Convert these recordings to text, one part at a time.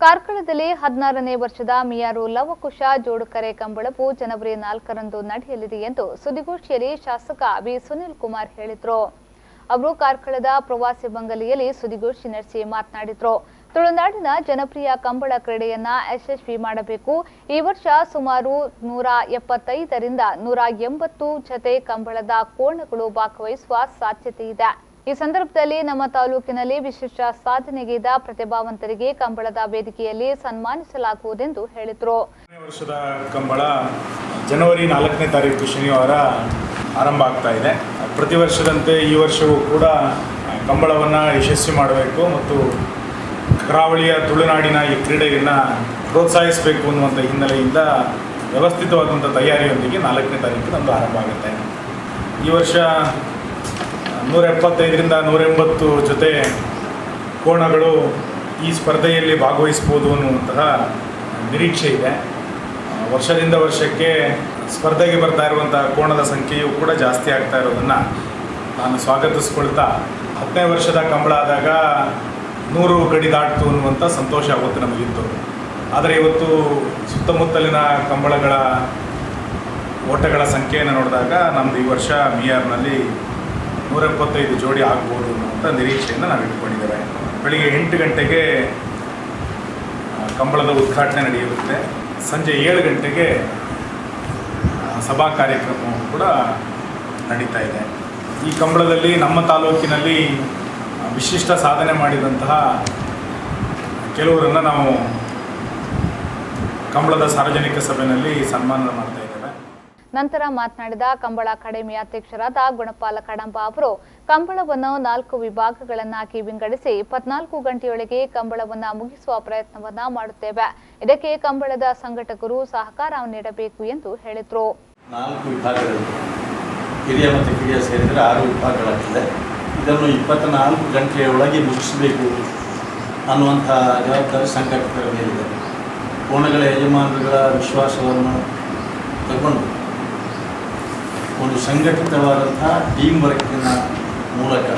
ಕಾರ್ಕಳದಲ್ಲಿ 16ನೇ ವರ್ಷದ ಮಿಯಾರು ಲವಕುಶ ಜೋಡುಕರೆ ಕಂಬಳವು ಜನವರಿ 4ರಂದು ನಡೆಯಲಿದೆ ಎಂದು ಸುದ್ದಿಗೋಷ್ಠಿಯಲ್ಲಿ ಶಾಸಕ ವಿ ಸುನಿಲ್ ಕುಮಾರ್ ಹೇಳಿದರು. ಅವರು ಕಾರ್ಕಳದ ಪ್ರವಾಸಿ ಬಂಗಲೆಯಲ್ಲಿ ಸುದ್ದಿಗೋಷ್ಠಿ ನಡೆಸಿ ಮಾತನಾಡಿದರು. ತುಳುನಾಡಿನ ಜನಪ್ರಿಯ ಕಂಬಳ ಕ್ರೀಡೆಯನ್ನ ಯಶಸ್ವಿ ಮಾಡಬೇಕು. ಈ ವರ್ಷ ಸುಮಾರು 175ರಿಂದ 180 ಜತೆ ಕಂಬಳದ ಕೋಣಗಳು ಭಾಗವಹಿಸುವ ಸಾಧ್ಯತೆ ಇದೆ. ಈ ಸಂದರ್ಭದಲ್ಲಿ ನಮ್ಮ ತಾಲೂಕಿನಲ್ಲಿ ವಿಶಿಷ್ಟ ಸಾಧನೆಗೈದ ಪ್ರತಿಭಾವಂತರಿಗೆ ಕಂಬಳದ ವೇದಿಕೆಯಲ್ಲಿ ಸನ್ಮಾನಿಸಲಾಗುವುದೆಂದು ಹೇಳಿದರು. ವರ್ಷದ ಕಂಬಳ ಜನವರಿ 4ನೇ ತಾರೀಕು ಶನಿವಾರ ಆರಂಭ ಆಗ್ತಾ ಇದೆ. ಪ್ರತಿ ವರ್ಷದಂತೆ ಈ ವರ್ಷವೂ ಕೂಡ ಕಂಬಳವನ್ನು ಯಶಸ್ವಿ ಮಾಡಬೇಕು ಮತ್ತು ಕರಾವಳಿಯ ತುಳುನಾಡಿನ ಈ ಕ್ರೀಡೆಯನ್ನು ಪ್ರೋತ್ಸಾಹಿಸಬೇಕು ಅನ್ನುವಂಥ ಹಿನ್ನೆಲೆಯಿಂದ ವ್ಯವಸ್ಥಿತವಾದಂಥ ತಯಾರಿಯೊಂದಿಗೆ 4ನೇ ತಾರೀಕಿನಂದು ಆರಂಭ ಆಗುತ್ತೆ. ಈ ವರ್ಷ 175ರಿಂದ 180 ಜೊತೆ ಕೋಣಗಳು ಈ ಸ್ಪರ್ಧೆಯಲ್ಲಿ ಭಾಗವಹಿಸ್ಬೋದು ಅನ್ನುವಂತಹ ನಿರೀಕ್ಷೆ ಇದೆ. ವರ್ಷದಿಂದ ವರ್ಷಕ್ಕೆ ಸ್ಪರ್ಧೆಗೆ ಬರ್ತಾ ಇರುವಂಥ ಕೋಣದ ಸಂಖ್ಯೆಯು ಕೂಡ ಜಾಸ್ತಿ ಆಗ್ತಾ ಇರೋದನ್ನು ನಾನು ಸ್ವಾಗತಿಸ್ಕೊಳ್ತಾ, 10ನೇ ವರ್ಷದ ಕಂಬಳ ಆದಾಗ 100 ಗಡಿ ದಾಟಿತು ಅನ್ನುವಂಥ ಸಂತೋಷ ಆಗುತ್ತೆ ನಮಗಿತ್ತು. ಆದರೆ ಇವತ್ತು ಸುತ್ತಮುತ್ತಲಿನ ಕಂಬಳಗಳ ಓಟಗಳ ಸಂಖ್ಯೆಯನ್ನು ನೋಡಿದಾಗ ನಮ್ಮದು ಈ ವರ್ಷ ಮಿಯಾರ್ನಲ್ಲಿ 175 ಜೋಡಿ ಆಗ್ಬೋದು ಅನ್ನುವಂಥ ನಿರೀಕ್ಷೆಯನ್ನು ನಾವು ಇಟ್ಕೊಂಡಿದ್ದೇವೆ. ಬೆಳಿಗ್ಗೆ 8 ಗಂಟೆಗೆ ಕಂಬಳದ ಉದ್ಘಾಟನೆ ನಡೆಯುತ್ತೆ. ಸಂಜೆ 7 ಗಂಟೆಗೆ ಸಭಾ ಕಾರ್ಯಕ್ರಮವು ಕೂಡ ನಡೀತಾ ಇದೆ. ಈ ಕಂಬಳದಲ್ಲಿ ನಮ್ಮ ತಾಲೂಕಿನಲ್ಲಿ ವಿಶಿಷ್ಟ ಸಾಧನೆ ಮಾಡಿದಂತಹ ಕೆಲವರನ್ನು ನಾವು ಕಂಬಳದ ಸಾರ್ವಜನಿಕ ಸಭೆಯಲ್ಲಿ ಸನ್ಮಾನ ಮಾಡ್ತಾ ಇದ್ದೇವೆ. ನಂತರ ಮಾತನಾಡಿದ ಕಂಬಳ ಅಕಾಡೆಮಿ ಅಧ್ಯಕ್ಷರಾದ ಗುಣಪಾಲ ಕಡಂಬ ಅವರು, ಕಂಬಳವನ್ನು 4 ವಿಭಾಗಗಳನ್ನಾಗಿ ವಿಂಗಡಿಸಿ 14 ಗಂಟೆಯೊಳಗೆ ಕಂಬಳವನ್ನು ಮುಗಿಸುವ ಪ್ರಯತ್ನವನ್ನ ಮಾಡುತ್ತೇವೆ. ಇದಕ್ಕೆ ಕಂಬಳದ ಸಂಘಟಕರು ಸಹಕಾರ ನೀಡಬೇಕು ಎಂದು ಹೇಳಿದರು. 4 ವಿಭಾಗಗಳು, ಹಿರಿಯ ಮತ್ತು ಕಿರಿಯ ಸೇರಿದರೆ 6 ವಿಭಾಗಗಳಾಗಿದೆ. ಇದನ್ನು 24 ಗಂಟೆಯೊಳಗೆ ಮುಗಿಸಬೇಕು ಅನ್ನುವಂಥ ಜವಾಬ್ದಾರಿ ಸಂಘಟಕರ ಮೇಲಿದೆ. ಕೋಣಗಳ ಯಜಮಾನರುಗಳ ವಿಶ್ವಾಸವನ್ನು ತಗೊಂಡು ಒಂದು ಸಂಘಟಿತವಾದಂಥ ಟೀಮ್ ವರ್ಕಿನ ಮೂಲಕ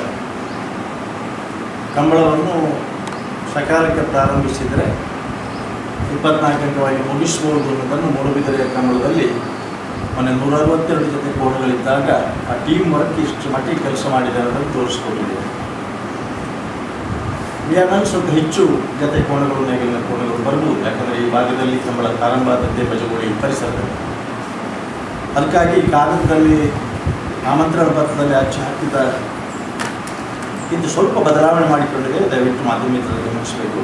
ಕಂಬಳವನ್ನು ಸಕಾಲಕ್ಕೆ ಪ್ರಾರಂಭಿಸಿದರೆ 24 ಗಂಟೆಯಾಗಿ ಮುಗಿಸ್ಬೋದು ಅನ್ನೋದನ್ನು ಮೂಡುಬಿದಿರೆಯ ಕಂಬಳದಲ್ಲಿ ಮೊನ್ನೆ 162 ಜೊತೆ ಕೋಣಗಳಿದ್ದಾಗ ಆ ಟೀಮ್ ವರ್ಕ್ ಇಷ್ಟು ಮಟ್ಟಿಗೆ ಕೆಲಸ ಮಾಡಿದೆ ಅನ್ನೋದನ್ನು ತೋರಿಸ್ಕೊಟ್ಟಿದೆ. ಮಿಯಾರ್ನಲ್ಲಿ ಸ್ವಲ್ಪ ಹೆಚ್ಚು ಜೊತೆ ಕೋಣಗಳು, ನೇಗಿಲಿನ ಕೋಣಗಳು ಬರ್ಬೋದು. ಯಾಕಂದರೆ ಈ ಭಾಗದಲ್ಲಿ ಕಂಬಳ ಪ್ರಾರಂಭ ಆದದ್ದೇ ಬಜಗೋಳಿ ಪರಿಸರದಲ್ಲಿ. ಅದಕ್ಕಾಗಿ ಕಾಗದದಲ್ಲಿ ಆಮಂತ್ರಣ ಪತ್ರದಲ್ಲಿ ಅಚ್ಚು ಹಾಕಿದ ಇದು ಸ್ವಲ್ಪ ಬದಲಾವಣೆ ಮಾಡಿಕೊಂಡಿದೆ. ದಯವಿಟ್ಟು ಮಾಧ್ಯಮಿಕರಲ್ಲಿ ಗಮನಿಸಬೇಕು.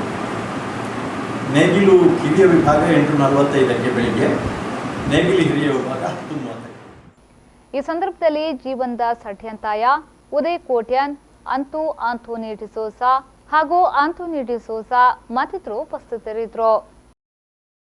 ನೇಗಿಲು ಕಿರಿಯ ವಿಭಾಗ 8:45 ಬೆಳಿಗ್ಗೆ, ನೇಗಿಲು ಹಿರಿಯ ವಿಭಾಗ 10:30. ಈ ಸಂದರ್ಭದಲ್ಲಿ ಜೀವನ್ದಾಸ್ ಹಠ್ಯಂತಾಯ, ಉದಯ್ ಕೋಟ್ಯಾನ್, ಆಂಥೋನಿ ಡಿಸೋಸಾ ಹಾಗೂ ಆಂಥೋನಿ ಡಿಸೋಸಾ ಮತ್ತಿತರರು ಉಪಸ್ಥಿತರಿದ್ದರು.